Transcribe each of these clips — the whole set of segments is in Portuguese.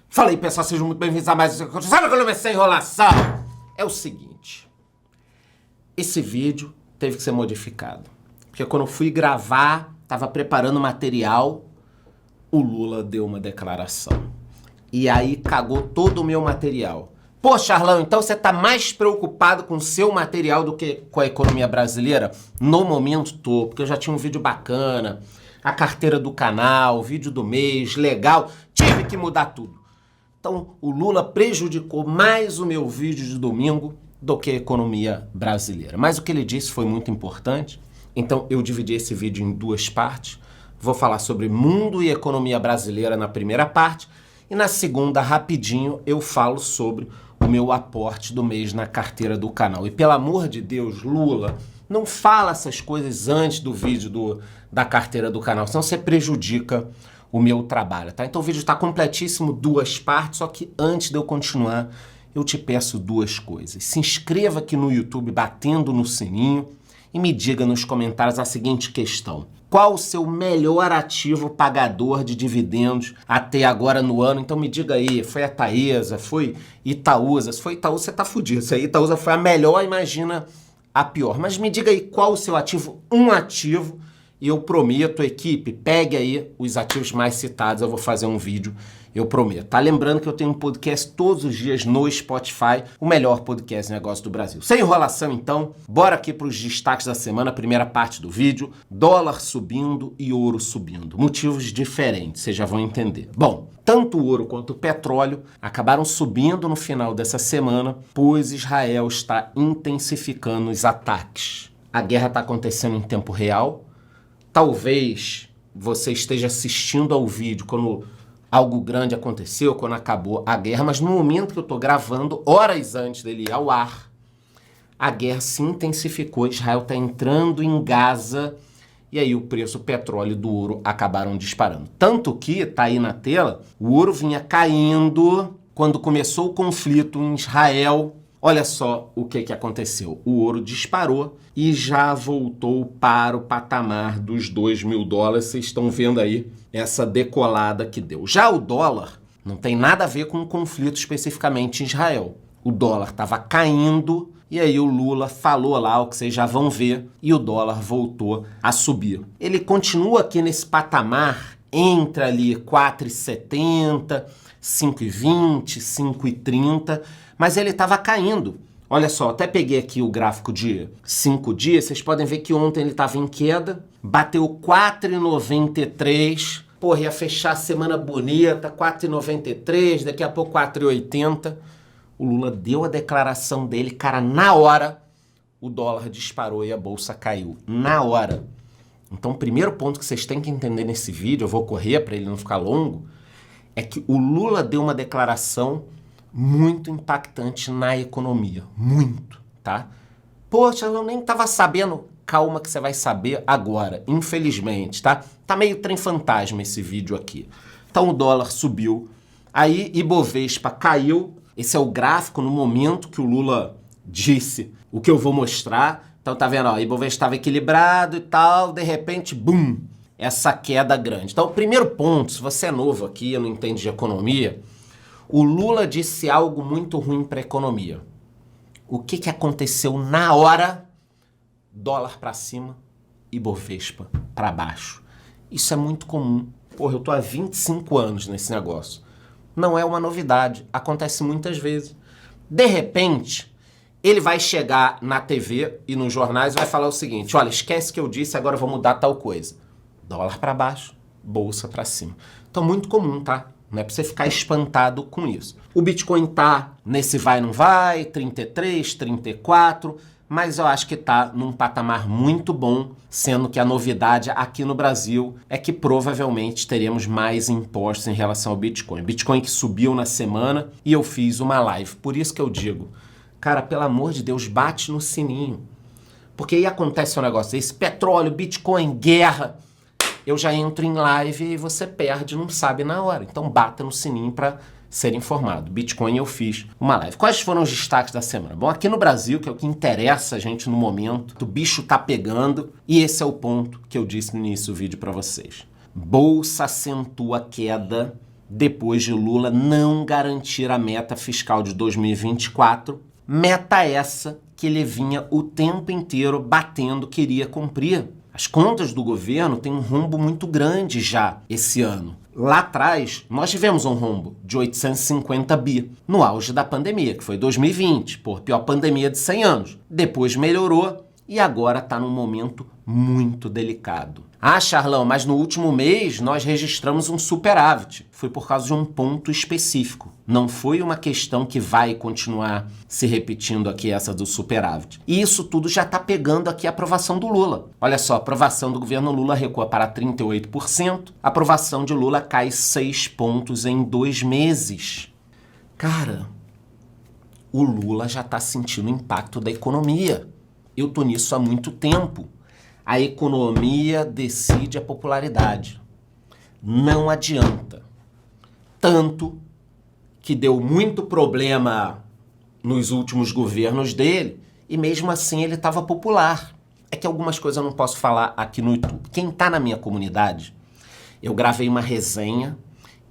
Fala aí, pessoal, sejam muito bem-vindos a mais um... Sabe quando eu comecei a enrolação? É o seguinte, esse vídeo teve que ser modificado, porque quando eu fui gravar, tava preparando material, o Lula deu uma declaração. E aí cagou todo o meu material. Pô, Charlão, então você tá mais preocupado com o seu material do que com a economia brasileira? No momento tô, porque eu já tinha um vídeo bacana, a carteira do canal, o vídeo do mês, legal, tive que mudar tudo. Então, o Lula prejudicou mais o meu vídeo de domingo do que a economia brasileira. Mas o que ele disse foi muito importante, então eu dividi esse vídeo em duas partes. Vou falar sobre mundo e economia brasileira na primeira parte, e na segunda, rapidinho, eu falo sobre o meu aporte do mês na carteira do canal. E pelo amor de Deus, Lula, não fala essas coisas antes do vídeo da carteira do canal, senão você prejudica o meu trabalho, tá? Então o vídeo está completíssimo, duas partes, só que antes de eu continuar, eu te peço duas coisas. Se inscreva aqui no YouTube batendo no sininho e me diga nos comentários a seguinte questão. Qual o seu melhor ativo pagador de dividendos até agora no ano? Então me diga aí, foi a Taesa, foi Itaúsa? Se foi Itaúsa, você tá fudido. Se a Itaúsa foi a melhor, imagina a pior. Mas me diga aí qual o seu ativo, um ativo, e eu prometo, equipe, pegue aí os ativos mais citados, eu vou fazer um vídeo, eu prometo. Tá lembrando que eu tenho um podcast todos os dias no Spotify, o melhor podcast de negócio do Brasil. Sem enrolação, então, bora aqui para os destaques da semana, primeira parte do vídeo. Dólar subindo e ouro subindo. Motivos diferentes, vocês já vão entender. Bom, tanto o ouro quanto o petróleo acabaram subindo no final dessa semana, pois Israel está intensificando os ataques. A guerra está acontecendo em tempo real. Talvez você esteja assistindo ao vídeo quando algo grande aconteceu, quando acabou a guerra, mas no momento que eu estou gravando, horas antes dele ir ao ar, a guerra se intensificou, Israel está entrando em Gaza e aí o preço do petróleo e do ouro acabaram disparando. Tanto que, está aí na tela, o ouro vinha caindo quando começou o conflito em Israel. Olha só o que aconteceu. O ouro disparou e já voltou para o patamar dos $2.000. Vocês estão vendo aí essa decolada que deu. Já o dólar não tem nada a ver com o conflito especificamente em Israel. O dólar estava caindo e aí o Lula falou lá o que vocês já vão ver e o dólar voltou a subir. Ele continua aqui nesse patamar entre ali 4,70, 5,20, 5,30, mas ele estava caindo. Olha só, até peguei aqui o gráfico de 5 dias, vocês podem ver que ontem ele estava em queda, bateu 4,93, porra, ia fechar a semana bonita, 4,93, daqui a pouco 4,80. O Lula deu a declaração dele, cara, na hora o dólar disparou e a bolsa caiu, na hora. Então o primeiro ponto que vocês têm que entender nesse vídeo, eu vou correr para ele não ficar longo, é que o Lula deu uma declaração muito impactante na economia, muito, tá? Poxa, eu nem tava sabendo. Calma que você vai saber agora, infelizmente, tá? Tá meio trem fantasma esse vídeo aqui. Então o dólar subiu, aí Ibovespa caiu, esse é o gráfico no momento que o Lula disse o que eu vou mostrar. Então tá vendo, ó, Ibovespa estava equilibrado e tal, de repente, bum, essa queda grande. Então o primeiro ponto, se você é novo aqui e não entende de economia, o Lula disse algo muito ruim para a economia. O que aconteceu na hora? Dólar para cima, Ibovespa para baixo. Isso é muito comum. Porra, eu tô há 25 anos nesse negócio. Não é uma novidade, acontece muitas vezes. De repente, ele vai chegar na TV e nos jornais e vai falar o seguinte, olha, esquece que eu disse, agora eu vou mudar tal coisa. Dólar para baixo, bolsa para cima. Então, muito comum, tá? Não é para você ficar espantado com isso. O Bitcoin tá nesse vai não vai, 33, 34, mas eu acho que tá num patamar muito bom, sendo que a novidade aqui no Brasil é que provavelmente teremos mais impostos em relação ao Bitcoin. Bitcoin que subiu na semana e eu fiz uma live. Por isso que eu digo, cara, pelo amor de Deus, bate no sininho. Porque aí acontece um negócio desse, petróleo, Bitcoin, guerra. Eu já entro em live e você perde, não sabe na hora. Então bata no sininho para ser informado. Bitcoin eu fiz uma live. Quais foram os destaques da semana? Bom, aqui no Brasil, que é o que interessa a gente no momento, o bicho tá pegando e esse é o ponto que eu disse no início do vídeo para vocês. Bolsa acentua a queda depois de Lula não garantir a meta fiscal de 2024, meta essa que ele vinha o tempo inteiro batendo, queria cumprir. As contas do governo têm um rombo muito grande já esse ano. Lá atrás, nós tivemos um rombo de 850 bi, no auge da pandemia, que foi 2020, pior pandemia de 100 anos. Depois melhorou e agora está num momento muito delicado. Ah, Charlão, mas no último mês nós registramos um superávit. Foi por causa de um ponto específico. Não foi uma questão que vai continuar se repetindo aqui, essa do superávit. E isso tudo já está pegando aqui a aprovação do Lula. Olha só, a aprovação do governo Lula recua para 38%. A aprovação de Lula cai 6 pontos em 2 meses. Cara, o Lula já está sentindo o impacto da economia. Eu tô nisso há muito tempo. A economia decide a popularidade. Não adianta. Tanto que deu muito problema nos últimos governos dele e mesmo assim ele estava popular. É que algumas coisas eu não posso falar aqui no YouTube. Quem está na minha comunidade, eu gravei uma resenha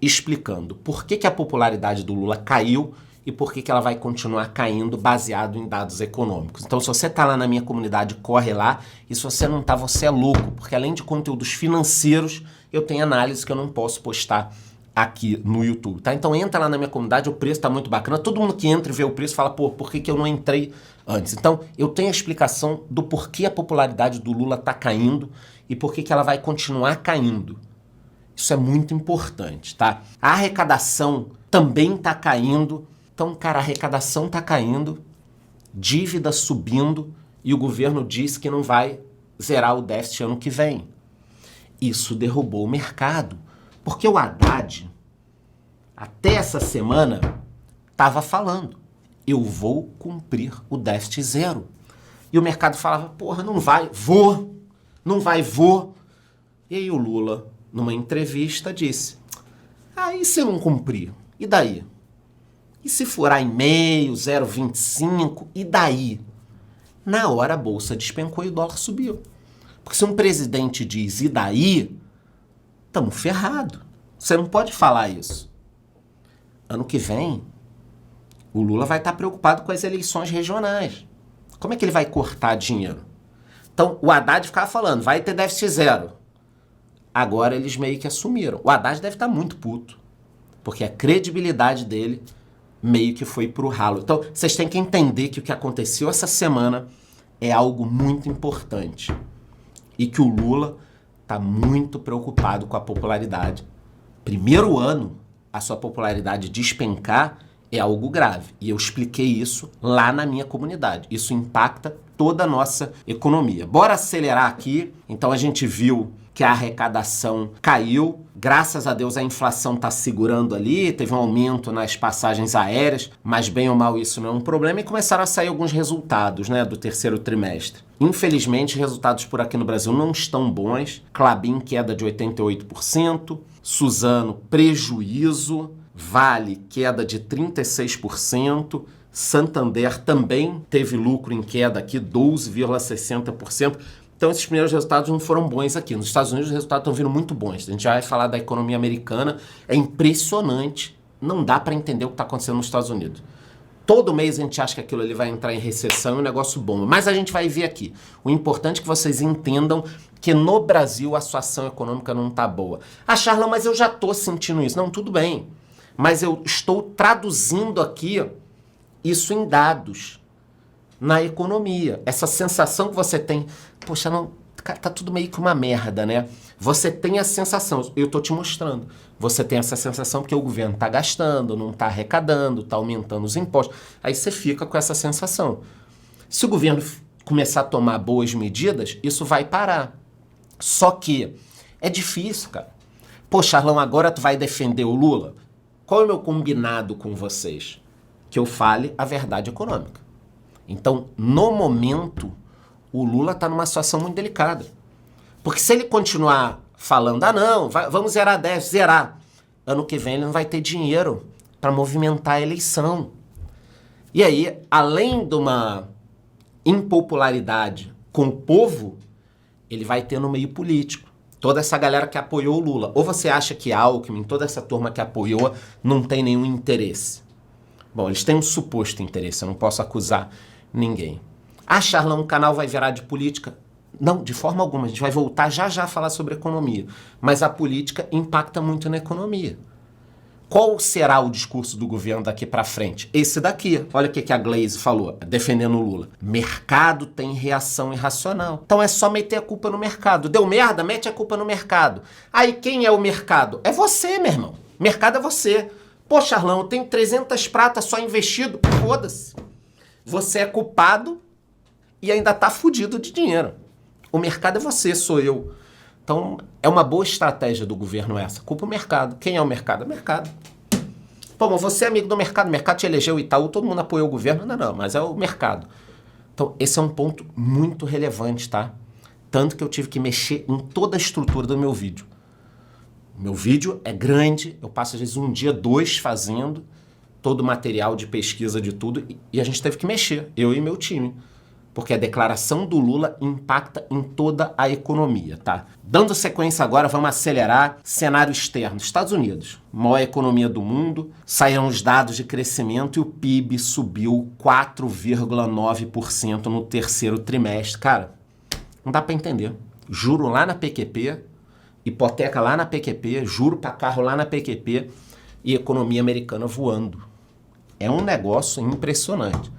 explicando por que a popularidade do Lula caiu e por que ela vai continuar caindo baseado em dados econômicos. Então, se você está lá na minha comunidade, corre lá. E se você não está, você é louco. Porque além de conteúdos financeiros, eu tenho análise que eu não posso postar aqui no YouTube, tá? Então, entra lá na minha comunidade, o preço está muito bacana. Todo mundo que entra e vê o preço fala, por que eu não entrei antes? Então, eu tenho a explicação do porquê a popularidade do Lula está caindo e por que ela vai continuar caindo. Isso é muito importante, tá? A arrecadação também está caindo. Então, cara, a arrecadação está caindo, dívida subindo e o governo diz que não vai zerar o déficit ano que vem. Isso derrubou o mercado, porque o Haddad, até essa semana, estava falando, eu vou cumprir o déficit zero. E o mercado falava, porra, não vai, vou. E aí o Lula, numa entrevista, disse, e se eu não cumprir? E daí? E se furar em meio, 0,25, e daí? Na hora a bolsa despencou e o dólar subiu. Porque se um presidente diz, e daí? Estamos ferrados. Você não pode falar isso. Ano que vem, o Lula vai estar preocupado com as eleições regionais. Como é que ele vai cortar dinheiro? Então, o Haddad ficava falando, vai ter déficit zero. Agora eles meio que assumiram. O Haddad deve estar muito puto. Porque a credibilidade dele meio que foi pro ralo. Então, vocês têm que entender que o que aconteceu essa semana é algo muito importante. E que o Lula está muito preocupado com a popularidade. Primeiro ano, a sua popularidade despencar é algo grave. E eu expliquei isso lá na minha comunidade. Isso impacta toda a nossa economia. Bora acelerar aqui. Então, a gente viu que a arrecadação caiu. Graças a Deus a inflação está segurando ali, teve um aumento nas passagens aéreas, mas bem ou mal isso não é um problema, e começaram a sair alguns resultados, né, do terceiro trimestre. Infelizmente, resultados por aqui no Brasil não estão bons. Klabin, queda de 88%, Suzano, prejuízo, Vale, queda de 36%, Santander também teve lucro em queda aqui, 12,60%. Então, esses primeiros resultados não foram bons aqui. Nos Estados Unidos, os resultados estão vindo muito bons. A gente já vai falar da economia americana. É impressionante. Não dá para entender o que está acontecendo nos Estados Unidos. Todo mês a gente acha que aquilo ali vai entrar em recessão e um negócio bom. Mas a gente vai ver aqui. O importante é que vocês entendam que no Brasil a situação econômica não está boa. Charlão, mas eu já estou sentindo isso. Não, tudo bem. Mas eu estou traduzindo aqui isso em dados. Na economia. Essa sensação que você tem, poxa, não, tá tudo meio que uma merda, né? Você tem a sensação, eu tô te mostrando, você tem essa sensação porque o governo tá gastando, não tá arrecadando, tá aumentando os impostos. Aí você fica com essa sensação. Se o governo começar a tomar boas medidas, isso vai parar. Só que é difícil, cara. Pô, Charlão, agora tu vai defender o Lula? Qual é o meu combinado com vocês? Que eu fale a verdade econômica. Então, no momento, o Lula está numa situação muito delicada. Porque se ele continuar falando, não, vamos zerar 10, zerar, ano que vem ele não vai ter dinheiro para movimentar a eleição. E aí, além de uma impopularidade com o povo, ele vai ter no meio político. Toda essa galera que apoiou o Lula. Ou você acha que Alckmin, toda essa turma que apoiou, não tem nenhum interesse? Bom, eles têm um suposto interesse, eu não posso acusar ninguém. Ah, Charlão, o canal vai virar de política? Não, de forma alguma. A gente vai voltar já a falar sobre economia. Mas a política impacta muito na economia. Qual será o discurso do governo daqui para frente? Esse daqui. Olha o que a Glaze falou, defendendo o Lula. Mercado tem reação irracional. Então é só meter a culpa no mercado. Deu merda? Mete a culpa no mercado. Aí quem é o mercado? É você, meu irmão. Mercado é você. Pô, Charlão, eu tenho 300 pratas só investido. Foda-se. Você é culpado e ainda tá fudido de dinheiro. O mercado é você, sou eu. Então, é uma boa estratégia do governo essa. Culpa o mercado. Quem é o mercado? É o mercado. Pô, mas você é amigo do mercado. O mercado te elegeu, o Itaú, todo mundo apoiou o governo. Não, mas é o mercado. Então, esse é um ponto muito relevante, tá? Tanto que eu tive que mexer em toda a estrutura do meu vídeo. O meu vídeo é grande, eu passo às vezes um dia, 2 fazendo todo o material de pesquisa de tudo e a gente teve que mexer, eu e meu time. Porque a declaração do Lula impacta em toda a economia, tá? Dando sequência agora, vamos acelerar cenário externo. Estados Unidos, maior economia do mundo, saíram os dados de crescimento e o PIB subiu 4,9% no terceiro trimestre. Cara, não dá para entender. Juro lá na PQP, hipoteca lá na PQP, juro para carro lá na PQP e economia americana voando. É um negócio impressionante.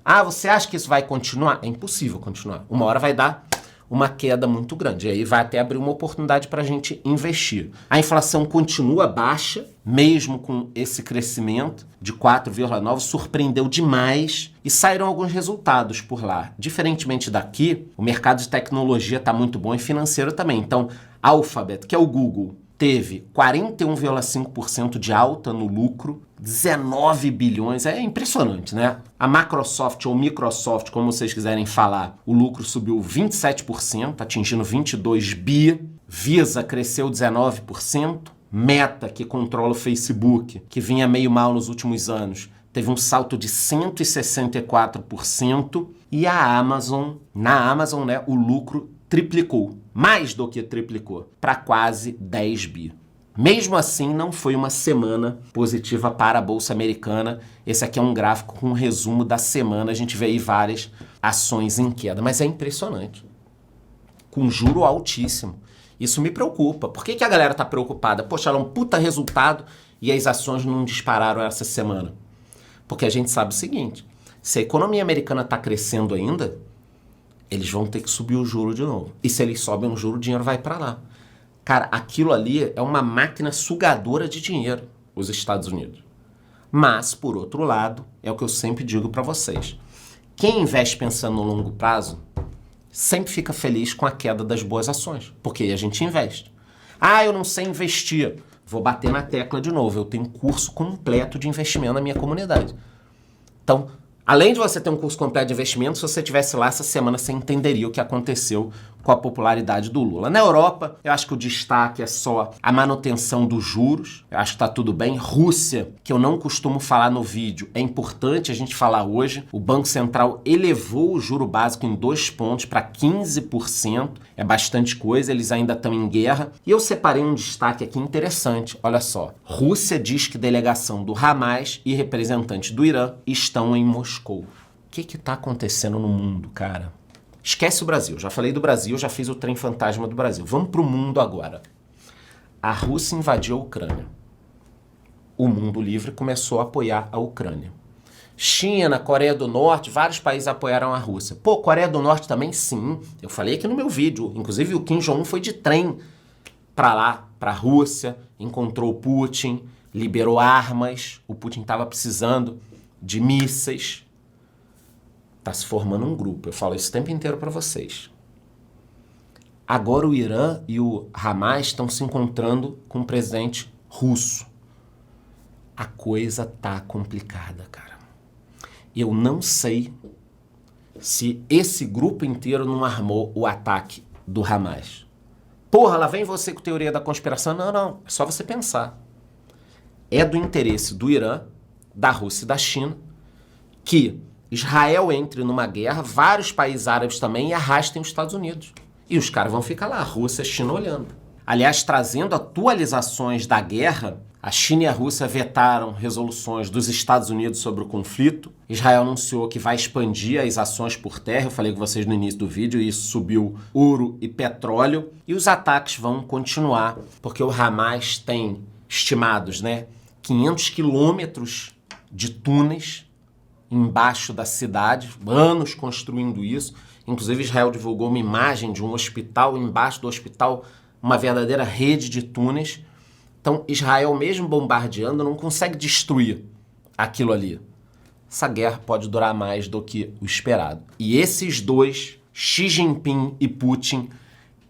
Ah, você acha que isso vai continuar? É impossível continuar. Uma hora vai dar uma queda muito grande. E aí vai até abrir uma oportunidade para a gente investir. A inflação continua baixa, mesmo com esse crescimento de 4,9%, surpreendeu demais e saíram alguns resultados por lá. Diferentemente daqui, o mercado de tecnologia está muito bom e financeiro também. Então, Alphabet, que é o Google, teve 41,5% de alta no lucro, 19 bilhões, é impressionante, né? A Microsoft ou Microsoft, como vocês quiserem falar, o lucro subiu 27%, atingindo 22 bi. Visa cresceu 19%. Meta, que controla o Facebook, que vinha meio mal nos últimos anos, teve um salto de 164%. E a Amazon, na Amazon, né, o lucro triplicou, mais do que triplicou, para quase 10 bi. Mesmo assim, não foi uma semana positiva para a Bolsa Americana. Esse aqui é um gráfico com um resumo da semana. A gente vê aí várias ações em queda, mas é impressionante. Com juro altíssimo. Isso me preocupa. Por que a galera está preocupada? Poxa, era um puta resultado e as ações não dispararam essa semana. Porque a gente sabe o seguinte, se a economia americana está crescendo ainda, eles vão ter que subir o juro de novo. E se eles sobem o juro, o dinheiro vai para lá. Cara, aquilo ali é uma máquina sugadora de dinheiro, os Estados Unidos. Mas, por outro lado, é o que eu sempre digo para vocês. Quem investe pensando no longo prazo, sempre fica feliz com a queda das boas ações. Porque aí a gente investe. Ah, eu não sei investir. Vou bater na tecla de novo. Eu tenho um curso completo de investimento na minha comunidade. Então, além de você ter um curso completo de investimento, se você estivesse lá essa semana, você entenderia o que aconteceu com a popularidade do Lula. Na Europa, eu acho que o destaque é só a manutenção dos juros. Eu acho que está tudo bem. Rússia, que eu não costumo falar no vídeo, é importante a gente falar hoje. O Banco Central elevou o juro básico em 2 pontos para 15%. É bastante coisa, eles ainda estão em guerra. E eu separei um destaque aqui interessante. Olha só. Rússia diz que delegação do Hamas e representantes do Irã estão em Moscou. O que está acontecendo no mundo, cara? Esquece o Brasil. Já falei do Brasil, já fiz o trem fantasma do Brasil. Vamos para o mundo agora. A Rússia invadiu a Ucrânia. O mundo livre começou a apoiar a Ucrânia. China, Coreia do Norte, vários países apoiaram a Rússia. Pô, Coreia do Norte também sim. Eu falei aqui no meu vídeo. Inclusive o Kim Jong-un foi de trem para lá, para a Rússia, encontrou o Putin, liberou armas. O Putin estava precisando de mísseis. Está se formando um grupo. Eu falo isso o tempo inteiro para vocês. Agora o Irã e o Hamas estão se encontrando com o presidente russo. A coisa tá complicada, cara. Eu não sei se esse grupo inteiro não armou o ataque do Hamas. Porra, lá vem você com teoria da conspiração. Não. É só você pensar. É do interesse do Irã, da Rússia e da China que Israel entre numa guerra, vários países árabes também, e arrastem os Estados Unidos. E os caras vão ficar lá, a Rússia e a China olhando. Aliás, trazendo atualizações da guerra, a China e a Rússia vetaram resoluções dos Estados Unidos sobre o conflito. Israel anunciou que vai expandir as ações por terra. Eu falei com vocês no início do vídeo, e isso subiu ouro e petróleo. E os ataques vão continuar, porque o Hamas tem estimados, 500 quilômetros de túneis embaixo da cidade, anos construindo isso. Inclusive, Israel divulgou uma imagem de um hospital, embaixo do hospital, uma verdadeira rede de túneis. Então, Israel, mesmo bombardeando, não consegue destruir aquilo ali. Essa guerra pode durar mais do que o esperado. E esses dois, Xi Jinping e Putin,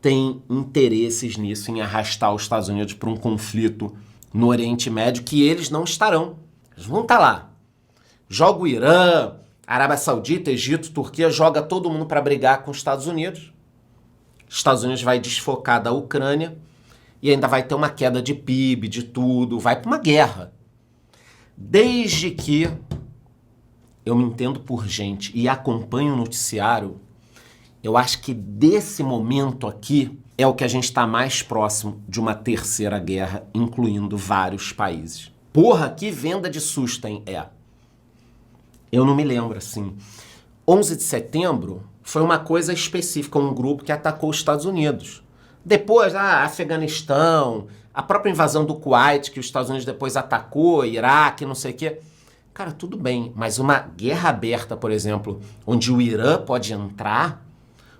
têm interesses nisso, em arrastar os Estados Unidos para um conflito no Oriente Médio, que eles não estarão. Eles vão estar lá. Joga o Irã, Arábia Saudita, Egito, Turquia, joga todo mundo para brigar com os Estados Unidos. Os Estados Unidos vai desfocar da Ucrânia e ainda vai ter uma queda de PIB, de tudo, vai para uma guerra. Desde que eu me entendo por gente e acompanho o noticiário, eu acho que desse momento aqui é o que a gente está mais próximo de uma terceira guerra, incluindo vários países. Porra, que venda de susto, hein? Eu não me lembro, assim. 11 de setembro foi uma coisa específica, um grupo que atacou os Estados Unidos. Depois, Afeganistão, a própria invasão do Kuwait, que os Estados Unidos depois atacou, Iraque, não sei o quê. Cara, tudo bem, mas uma guerra aberta, por exemplo, onde o Irã pode entrar,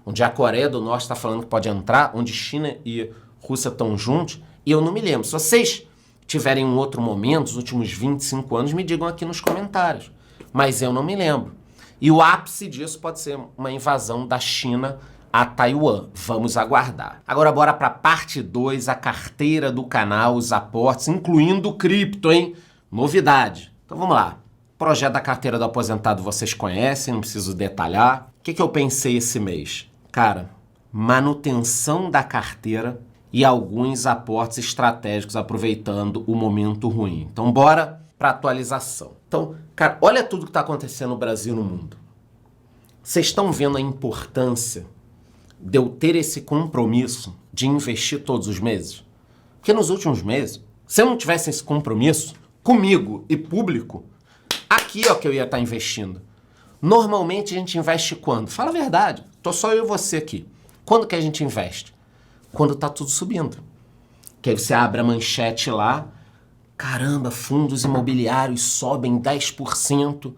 onde a Coreia do Norte está falando que pode entrar, onde China e Rússia estão juntos, e eu não me lembro. Se vocês tiverem um outro momento, os últimos 25 anos, me digam aqui nos comentários. Mas eu não me lembro. E o ápice disso pode ser uma invasão da China a Taiwan. Vamos aguardar. Agora bora para a parte 2, a carteira do canal, os aportes, incluindo o cripto, hein? Novidade. Então vamos lá. O projeto da carteira do aposentado vocês conhecem, não preciso detalhar. O que eu pensei esse mês? Cara, manutenção da carteira e alguns aportes estratégicos aproveitando o momento ruim. Então bora para atualização. Então, cara, olha tudo que está acontecendo no Brasil e no mundo. Vocês estão vendo a importância de eu ter esse compromisso de investir todos os meses? Porque nos últimos meses, se eu não tivesse esse compromisso comigo e público, aqui é o que eu ia estar investindo. Normalmente a gente investe quando? Fala a verdade. Tô só eu e você aqui. Quando que a gente investe? Quando tá tudo subindo. Que aí você abre a manchete lá, caramba, fundos imobiliários sobem 10%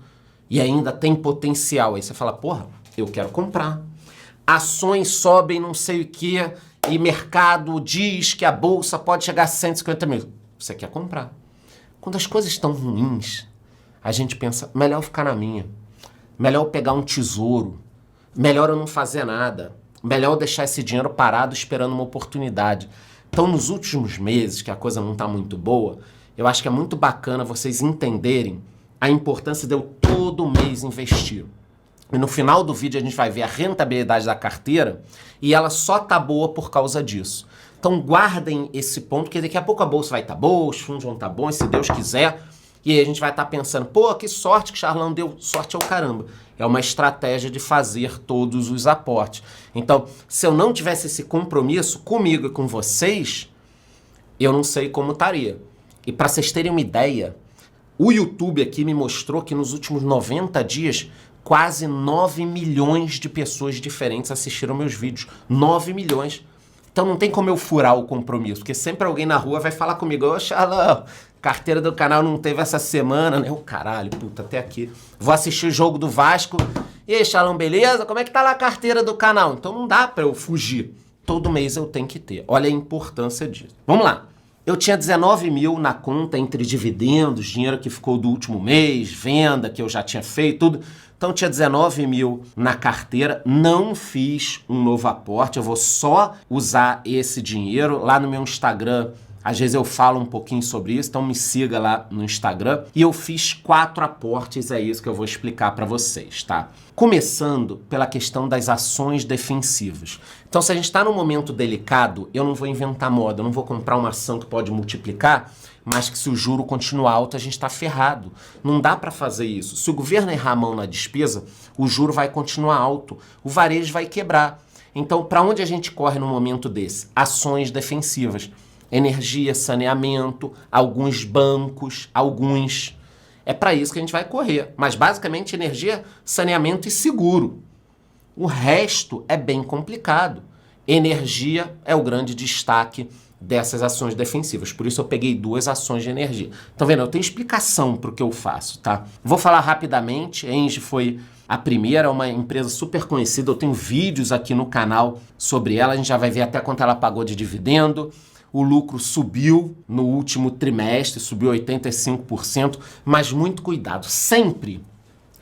e ainda tem potencial. Aí você fala, porra, eu quero comprar. Ações sobem não sei o que e mercado diz que a bolsa pode chegar a 150 mil. Você quer comprar. Quando as coisas estão ruins, a gente pensa, melhor eu ficar na minha. Melhor eu pegar um tesouro. Melhor eu não fazer nada. Melhor eu deixar esse dinheiro parado esperando uma oportunidade. Então, nos últimos meses, que a coisa não está muito boa, eu acho que é muito bacana vocês entenderem a importância de eu todo mês investir. E no final do vídeo a gente vai ver a rentabilidade da carteira e ela só tá boa por causa disso. Então guardem esse ponto, porque daqui a pouco a bolsa vai estar boa, os fundos vão estar bons, se Deus quiser. E aí a gente vai estar pensando, pô, que sorte que Charlão deu, sorte ao caramba. É uma estratégia de fazer todos os aportes. Então, se eu não tivesse esse compromisso comigo e com vocês, eu não sei como estaria. E para vocês terem uma ideia, o YouTube aqui me mostrou que nos últimos 90 dias, quase 9 milhões de pessoas diferentes assistiram meus vídeos. 9 milhões. Então não tem como eu furar o compromisso, porque sempre alguém na rua vai falar comigo, ô Charlão, carteira do canal não teve essa semana, né? Ô caralho, puta, até aqui. Vou assistir o jogo do Vasco. E aí, Charlão, beleza? Como é que tá lá a carteira do canal? Então não dá pra eu fugir. Todo mês eu tenho que ter. Olha a importância disso. Vamos lá. Eu tinha 19 mil na conta entre dividendos, dinheiro que ficou do último mês, venda que eu já tinha feito, tudo. Então tinha 19 mil na carteira, não fiz um novo aporte, eu vou só usar esse dinheiro lá no meu Instagram. Às vezes eu falo um pouquinho sobre isso, então me siga lá no Instagram. E eu fiz 4 aportes, é isso que eu vou explicar para vocês, tá? Começando pela questão das ações defensivas. Então se a gente está num momento delicado, eu não vou inventar moda, eu não vou comprar uma ação que pode multiplicar, mas que se o juro continuar alto, a gente está ferrado. Não dá para fazer isso. Se o governo errar a mão na despesa, o juro vai continuar alto, o varejo vai quebrar. Então, para onde a gente corre no momento desse? Ações defensivas. Energia, saneamento, alguns bancos, alguns. É para isso que a gente vai correr. Mas basicamente energia, saneamento e seguro. O resto é bem complicado. Energia é o grande destaque dessas ações defensivas. Por isso eu peguei 2 ações de energia. Estão vendo? Eu tenho explicação para o que eu faço, tá? Vou falar rapidamente. Engie foi a primeira, uma empresa super conhecida. Eu tenho vídeos aqui no canal sobre ela. A gente já vai ver até quanto ela pagou de dividendo. O lucro subiu no último trimestre, subiu 85%. Mas muito cuidado. Sempre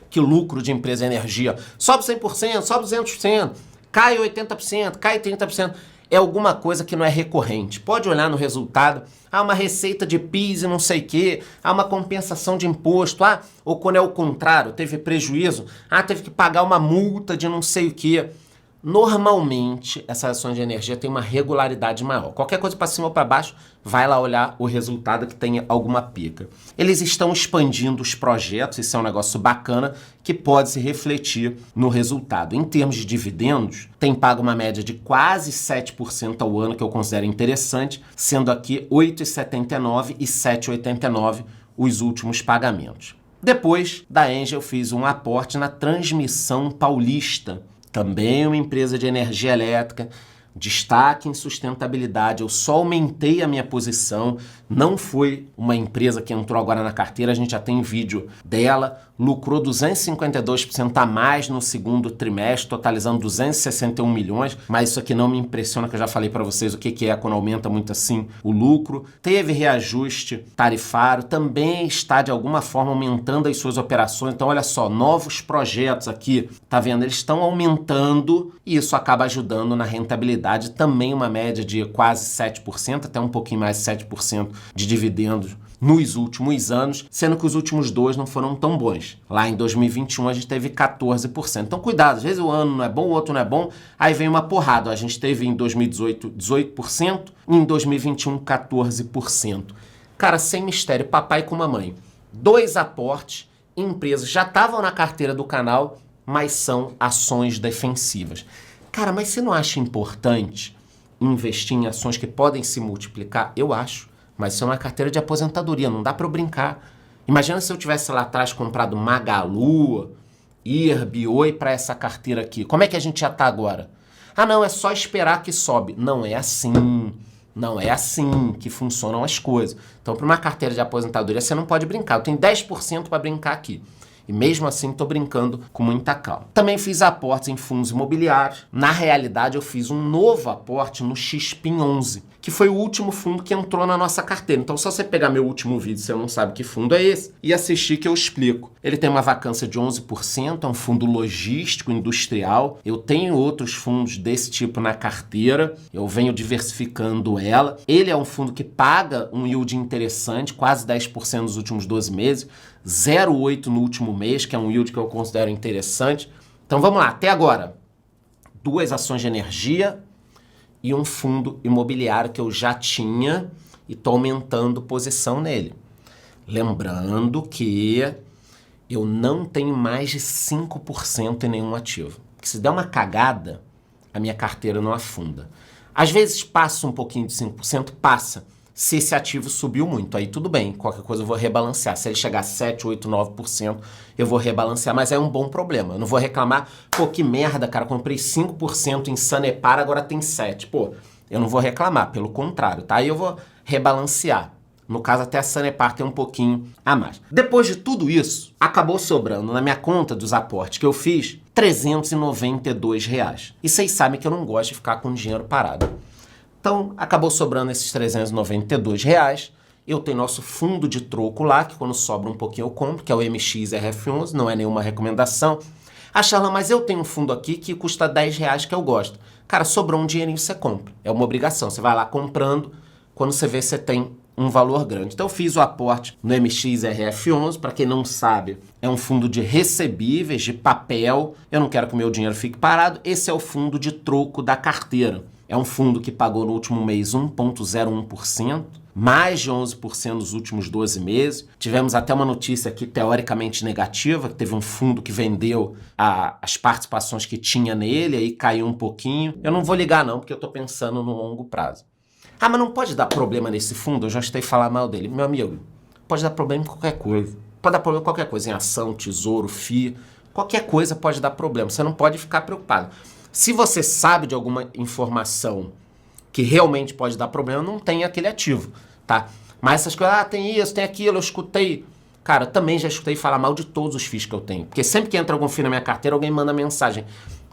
que o lucro de empresa de energia sobe 100%, sobe 200%, cai 80%, cai 30%, é alguma coisa que não é recorrente. Pode olhar no resultado, uma receita de PIS e não sei o quê, uma compensação de imposto, ou quando é o contrário, teve prejuízo, teve que pagar uma multa de não sei o quê. Normalmente, essas ações de energia têm uma regularidade maior. Qualquer coisa para cima ou para baixo, vai lá olhar o resultado que tenha alguma pica. Eles estão expandindo os projetos, isso é um negócio bacana, que pode se refletir no resultado. Em termos de dividendos, tem pago uma média de quase 7% ao ano, que eu considero interessante, sendo aqui 8,79 e 7,89 os últimos pagamentos. Depois da Engie, eu fiz um aporte na Transmissão Paulista, também uma empresa de energia elétrica, destaque em sustentabilidade. Eu só aumentei a minha posição, não foi uma empresa que entrou agora na carteira, a gente já tem vídeo dela, lucrou 252% a mais no segundo trimestre, totalizando 261 milhões, mas isso aqui não me impressiona, que eu já falei para vocês o que é quando aumenta muito assim o lucro. Teve reajuste tarifário, também está de alguma forma aumentando as suas operações, então olha só, novos projetos aqui, tá vendo? Eles estão aumentando e isso acaba ajudando na rentabilidade, também uma média de quase 7%, até um pouquinho mais de 7% de dividendos nos últimos anos, sendo que os últimos 2 não foram tão bons. Lá em 2021 a gente teve 14%. Então cuidado, às vezes o ano não é bom, o outro não é bom, aí vem uma porrada. A gente teve em 2018 18% e em 2021 14%. Cara, sem mistério, papai com mamãe. 2 aportes em empresas já estavam na carteira do canal, mas são ações defensivas. Cara, mas você não acha importante investir em ações que podem se multiplicar? Eu acho. Mas isso é uma carteira de aposentadoria, não dá para eu brincar. Imagina se eu tivesse lá atrás comprado Magalu, IRB, Oi para essa carteira aqui. Como é que a gente já tá agora? Não, é só esperar que sobe. Não é assim. Não é assim que funcionam as coisas. Então, para uma carteira de aposentadoria, você não pode brincar. Eu tenho 10% para brincar aqui. E mesmo assim, estou brincando com muita calma. Também fiz aportes em fundos imobiliários. Na realidade, eu fiz um novo aporte no XPIN11, que foi o último fundo que entrou na nossa carteira. Então, só você pegar meu último vídeo, você não sabe que fundo é esse, e assistir que eu explico. Ele tem uma vacância de 11%, é um fundo logístico, industrial. Eu tenho outros fundos desse tipo na carteira, eu venho diversificando ela. Ele é um fundo que paga um yield interessante, quase 10% nos últimos 12 meses, 0,8% no último mês, que é um yield que eu considero interessante. Então, vamos lá, até agora. 2 ações de energia e um fundo imobiliário que eu já tinha e estou aumentando posição nele. Lembrando que eu não tenho mais de 5% em nenhum ativo. Porque se der uma cagada, a minha carteira não afunda. Às vezes passa um pouquinho de 5%, passa. Se esse ativo subiu muito, aí tudo bem, qualquer coisa eu vou rebalancear. Se ele chegar a 7, 8, 9%, eu vou rebalancear, mas é um bom problema. Eu não vou reclamar, que merda, cara, comprei 5% em Sanepar, agora tem 7%. Eu não vou reclamar, pelo contrário, tá? Aí eu vou rebalancear. No caso, até a Sanepar tem um pouquinho a mais. Depois de tudo isso, acabou sobrando na minha conta dos aportes que eu fiz, R$392. E vocês sabem que eu não gosto de ficar com dinheiro parado. Então, acabou sobrando esses R$392. Eu tenho nosso fundo de troco lá, que quando sobra um pouquinho eu compro, que é o MXRF11, não é nenhuma recomendação. Charlan, mas eu tenho um fundo aqui que custa R$10 que eu gosto. Cara, sobrou um dinheirinho, você compra. É uma obrigação, você vai lá comprando, quando você vê, você tem um valor grande. Então, eu fiz o aporte no MXRF11, para quem não sabe, é um fundo de recebíveis, de papel. Eu não quero que o meu dinheiro fique parado. Esse é o fundo de troco da carteira. É um fundo que pagou no último mês 1,01%, mais de 11% nos últimos 12 meses. Tivemos até uma notícia aqui teoricamente negativa, que teve um fundo que vendeu as participações que tinha nele, aí caiu um pouquinho. Eu não vou ligar não, porque eu estou pensando no longo prazo. Ah, mas não pode dar problema nesse fundo? Eu já escutei falar mal dele. Meu amigo, pode dar problema em qualquer coisa. Pode dar problema em qualquer coisa, em ação, tesouro, FII, qualquer coisa pode dar problema. Você não pode ficar preocupado. Se você sabe de alguma informação que realmente pode dar problema, não tem aquele ativo, tá? Mas essas coisas, tem isso, tem aquilo, eu escutei. Cara, também já escutei falar mal de todos os FIIs que eu tenho. Porque sempre que entra algum FII na minha carteira, alguém manda mensagem.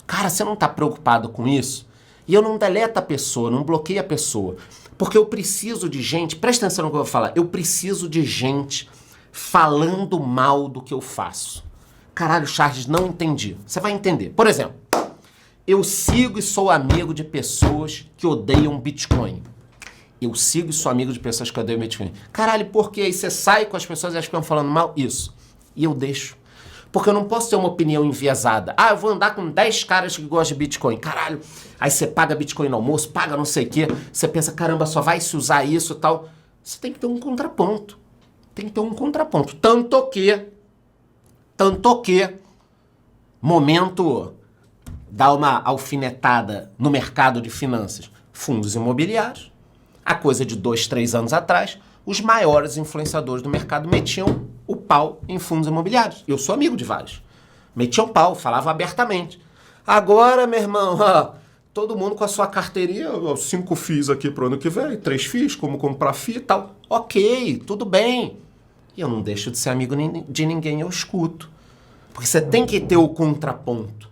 Cara, você não tá preocupado com isso? E eu não deleto a pessoa, não bloqueio a pessoa. Porque eu preciso de gente, presta atenção no que eu vou falar, eu preciso de gente falando mal do que eu faço. Caralho, Charles, não entendi. Você vai entender. Por exemplo, eu sigo e sou amigo de pessoas que odeiam Bitcoin. Eu sigo e sou amigo de pessoas que odeiam Bitcoin. Caralho, por quê? Aí você sai com as pessoas e elas ficam falando mal? Isso. E eu deixo. Porque eu não posso ter uma opinião enviesada. Ah, eu vou andar com 10 caras que gostam de Bitcoin. Caralho. Aí você paga Bitcoin no almoço, paga não sei o quê. Você pensa, caramba, só vai se usar isso e tal. Você tem que ter um contraponto. Tem que ter um contraponto. Tanto que, momento, dá uma alfinetada no mercado de finanças. Fundos imobiliários. A coisa de 2, 3 anos atrás, os maiores influenciadores do mercado metiam o pau em fundos imobiliários. Eu sou amigo de vários. Metiam pau, falavam abertamente. Agora, meu irmão, todo mundo com a sua carteirinha, 5 FIIs aqui pro ano que vem, 3 FIIs, como comprar FII e tal. Ok, tudo bem. E eu não deixo de ser amigo de ninguém, eu escuto. Porque você tem que ter o contraponto.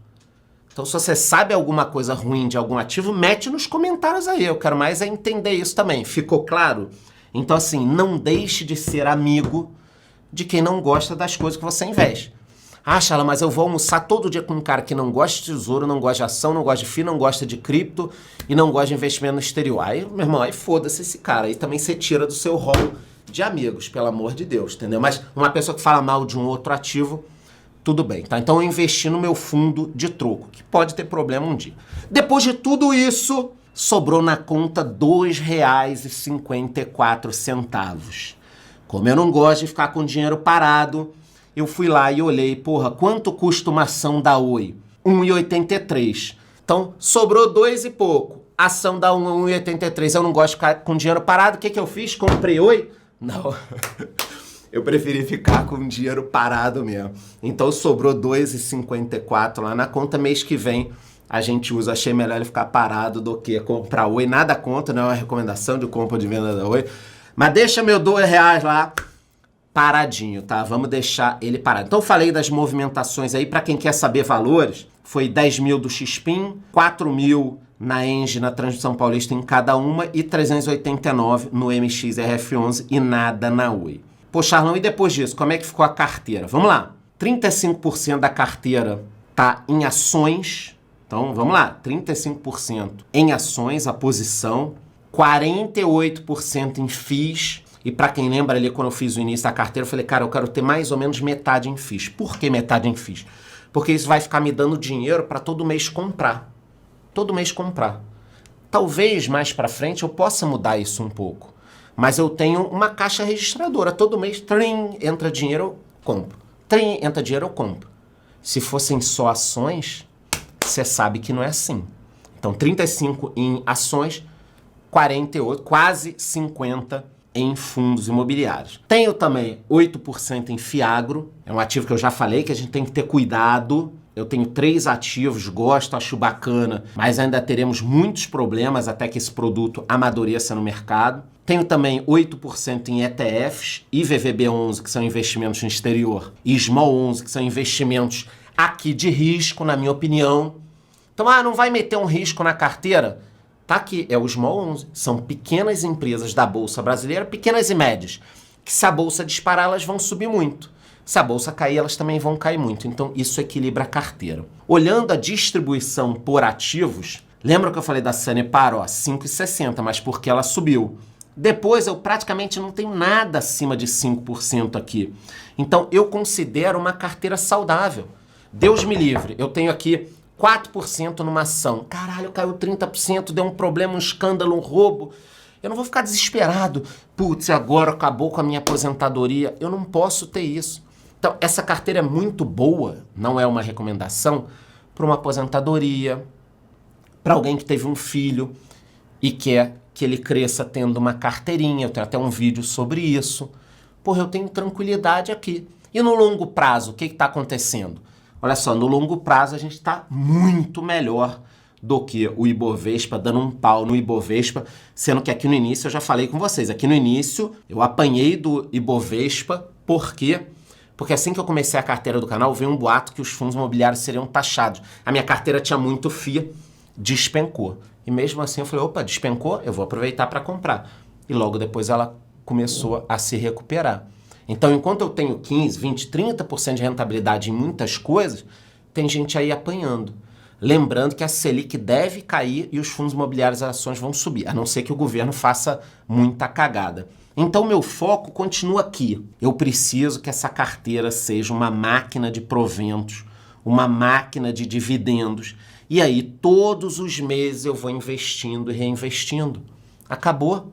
Então, se você sabe alguma coisa ruim de algum ativo, mete nos comentários aí. Eu quero mais é entender isso também. Ficou claro? Então, assim, não deixe de ser amigo de quem não gosta das coisas que você investe. Ah, Chala, mas eu vou almoçar todo dia com um cara que não gosta de tesouro, não gosta de ação, não gosta de FII, não gosta de cripto e não gosta de investimento no exterior. Aí, meu irmão, aí foda-se esse cara. Aí também você tira do seu rol de amigos, pelo amor de Deus, entendeu? Mas uma pessoa que fala mal de um outro ativo, tudo bem, tá? Então eu investi no meu fundo de troco, que pode ter problema um dia. Depois de tudo isso, sobrou na conta R$ 2,54. Como eu não gosto de ficar com dinheiro parado, eu fui lá e olhei, porra, quanto custa uma ação da Oi? R$ 1,83. Então, sobrou 2 e pouco. A ação da 1,83. Eu não gosto de ficar com dinheiro parado. O que eu fiz? Comprei Oi? Não. Eu preferi ficar com dinheiro parado mesmo. Então, sobrou R$ 2,54 lá na conta. Mês que vem a gente usa. Achei melhor ele ficar parado do que comprar Oi. Nada contra, não é uma recomendação de compra ou de venda da Oi. Mas deixa meu R$ 2 lá paradinho, tá? Vamos deixar ele parado. Então, eu falei das movimentações aí. Para quem quer saber valores, foi 10 mil do XPIN, 4 mil na Engie, na Transmissão Paulista em cada uma e 389 no MXRF11 e nada na Oi. Pô, Charlão, e depois disso, como é que ficou a carteira? Vamos lá. 35% da carteira tá em ações. Então, vamos lá. 35% em ações, a posição. 48% em FIIs. E para quem lembra ali, quando eu fiz o início da carteira, eu falei, cara, eu quero ter mais ou menos metade em FIIs. Por que metade em FIIs? Porque isso vai ficar me dando dinheiro para todo mês comprar. Todo mês comprar. Talvez mais para frente eu possa mudar isso um pouco. Mas eu tenho uma caixa registradora. Todo mês, trim, entra dinheiro, eu compro. Trim, entra dinheiro, eu compro. Se fossem só ações, você sabe que não é assim. Então, 35 em ações, 48, quase 50 em fundos imobiliários. Tenho também 8% em Fiagro. É um ativo que eu já falei que a gente tem que ter cuidado. Eu tenho 3 ativos, gosto, acho bacana, mas ainda teremos muitos problemas até que esse produto amadureça no mercado. Tenho também 8% em ETFs, IVVB11, que são investimentos no exterior, e Small 11, que são investimentos aqui de risco, na minha opinião. Então, não vai meter um risco na carteira? Tá aqui, é o Small 11. São pequenas empresas da Bolsa Brasileira, pequenas e médias, que se a Bolsa disparar, elas vão subir muito. Se a Bolsa cair, elas também vão cair muito. Então, isso equilibra a carteira. Olhando a distribuição por ativos, lembra que eu falei da Sanepar? 5,60, mas porque ela subiu. Depois, eu praticamente não tenho nada acima de 5% aqui. Então, eu considero uma carteira saudável. Deus me livre. Eu tenho aqui 4% numa ação. Caralho, caiu 30%, deu um problema, um escândalo, um roubo. Eu não vou ficar desesperado. Putz, agora acabou com a minha aposentadoria. Eu não posso ter isso. Então, essa carteira é muito boa, não é uma recomendação, para uma aposentadoria, para alguém que teve um filho e quer que ele cresça tendo uma carteirinha. Eu tenho até um vídeo sobre isso. Porra, eu tenho tranquilidade aqui. E no longo prazo, o que está acontecendo? Olha só, no longo prazo a gente está muito melhor do que o Ibovespa, dando um pau no Ibovespa, sendo que aqui no início eu já falei com vocês. Aqui no início eu apanhei do Ibovespa, por quê? Porque assim que eu comecei a carteira do canal, veio um boato que os fundos imobiliários seriam taxados. A minha carteira tinha muito FIA, despencou. E mesmo assim eu falei, opa, despencou? Eu vou aproveitar para comprar. E logo depois ela começou a se recuperar. Então, enquanto eu tenho 15, 20, 30% de rentabilidade em muitas coisas, tem gente aí apanhando. Lembrando que a Selic deve cair e os fundos imobiliários e ações vão subir, a não ser que o governo faça muita cagada. Então, meu foco continua aqui. Eu preciso que essa carteira seja uma máquina de proventos, uma máquina de dividendos. E aí, todos os meses eu vou investindo e reinvestindo. Acabou.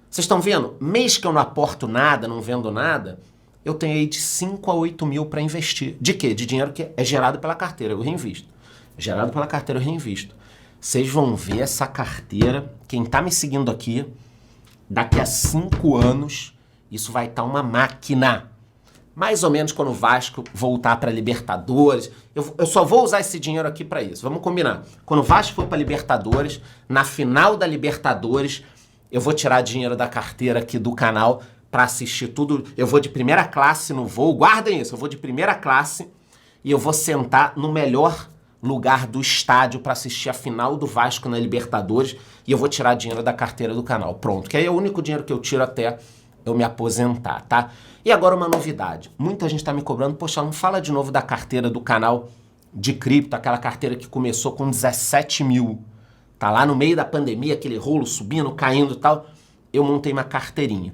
Vocês estão vendo? Mês que eu não aporto nada, não vendo nada, eu tenho aí de 5 a 8 mil para investir. De quê? De dinheiro que é gerado pela carteira, eu reinvisto. Gerado pela carteira, eu reinvisto. Vocês vão ver essa carteira, quem está me seguindo aqui, daqui a 5 anos, isso vai estar uma máquina. Mais ou menos quando o Vasco voltar para Libertadores. Eu só vou usar esse dinheiro aqui para isso. Vamos combinar. Quando o Vasco for para Libertadores, na final da Libertadores, eu vou tirar dinheiro da carteira aqui do canal para assistir tudo. Eu vou de primeira classe no voo. Guardem isso. Eu vou de primeira classe e eu vou sentar no melhor lugar do estádio para assistir a final do Vasco na Libertadores e eu vou tirar dinheiro da carteira do canal. Pronto. Que aí é o único dinheiro que eu tiro até eu me aposentar, tá? E agora uma novidade. Muita gente tá me cobrando, poxa, não fala de novo da carteira do canal de cripto, aquela carteira que começou com 17 mil. Tá lá no meio da pandemia, aquele rolo subindo, caindo e tal. Eu montei uma carteirinha.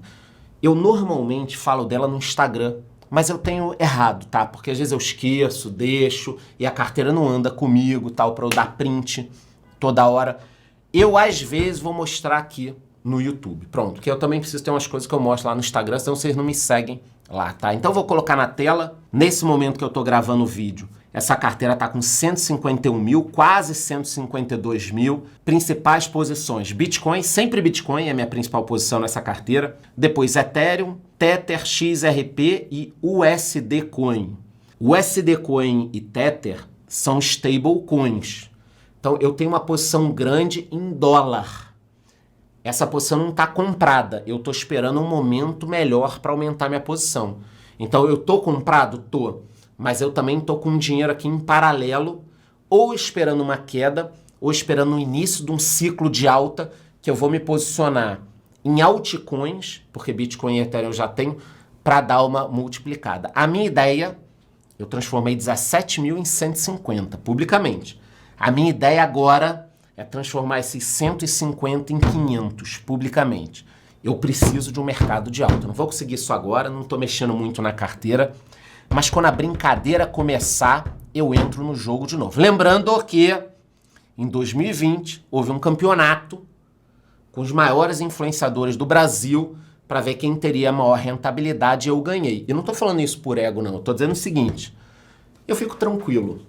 Eu normalmente falo dela no Instagram, mas eu tenho errado, tá? Porque às vezes eu esqueço, deixo, e a carteira não anda comigo, tal, pra eu dar print toda hora. Eu, às vezes, vou mostrar aqui no YouTube. Pronto, que eu também preciso ter umas coisas que eu mostro lá no Instagram, senão vocês não me seguem lá, tá? Então eu vou colocar na tela, nesse momento que eu tô gravando o vídeo, essa carteira tá com 151 mil, quase 152 mil. Principais posições, Bitcoin, sempre Bitcoin é a minha principal posição nessa carteira. Depois Ethereum, Tether, XRP e USD Coin. USD Coin e Tether são stablecoins. Então eu tenho uma posição grande em dólar. Essa posição não está comprada, eu estou esperando um momento melhor para aumentar minha posição. Então eu estou comprado? Tô. Mas eu também estou com dinheiro aqui em paralelo, ou esperando uma queda, ou esperando o início de um ciclo de alta, que eu vou me posicionar em altcoins, porque Bitcoin e Ethereum eu já tenho, para dar uma multiplicada. A minha ideia, eu transformei 17 mil em 150, publicamente. A minha ideia agora é transformar esses 150 em 500, publicamente. Eu preciso de um mercado de alta. Não vou conseguir isso agora, não estou mexendo muito na carteira, mas quando a brincadeira começar, eu entro no jogo de novo. Lembrando que em 2020 houve um campeonato com os maiores influenciadores do Brasil para ver quem teria a maior rentabilidade e eu ganhei. Eu não estou falando isso por ego, não. Eu estou dizendo o seguinte, eu fico tranquilo,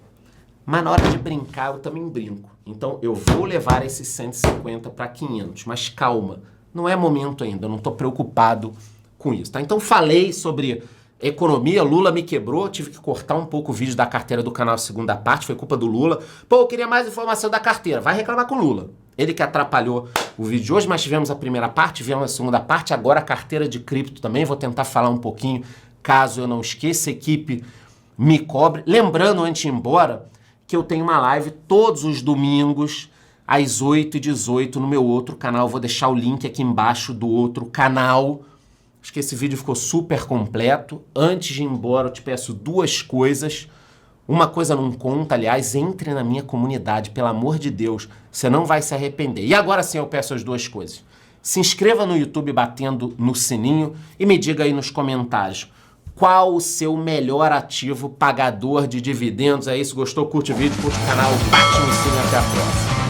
mas na hora de brincar eu também brinco. Então eu vou levar esses 150 para 500, mas calma, não é momento ainda, eu não estou preocupado com isso, tá? Então falei sobre economia, Lula me quebrou, tive que cortar um pouco o vídeo da carteira do canal segunda parte, foi culpa do Lula. Pô, eu queria mais informação da carteira, vai reclamar com o Lula. Ele que atrapalhou o vídeo de hoje, mas tivemos a primeira parte, tivemos a segunda parte, agora a carteira de cripto também, vou tentar falar um pouquinho, caso eu não esqueça, a equipe me cobre. Lembrando, antes de ir embora, que eu tenho uma live todos os domingos, às 8h18 no meu outro canal, vou deixar o link aqui embaixo do outro canal. Acho que esse vídeo ficou super completo. Antes de ir embora, eu te peço duas coisas. Uma coisa não conta, aliás, entre na minha comunidade, pelo amor de Deus, você não vai se arrepender. E agora sim eu peço as duas coisas. Se inscreva no YouTube batendo no sininho e me diga aí nos comentários qual o seu melhor ativo pagador de dividendos. É isso, gostou? Curte o vídeo, curte o canal, bate no sininho, até a próxima.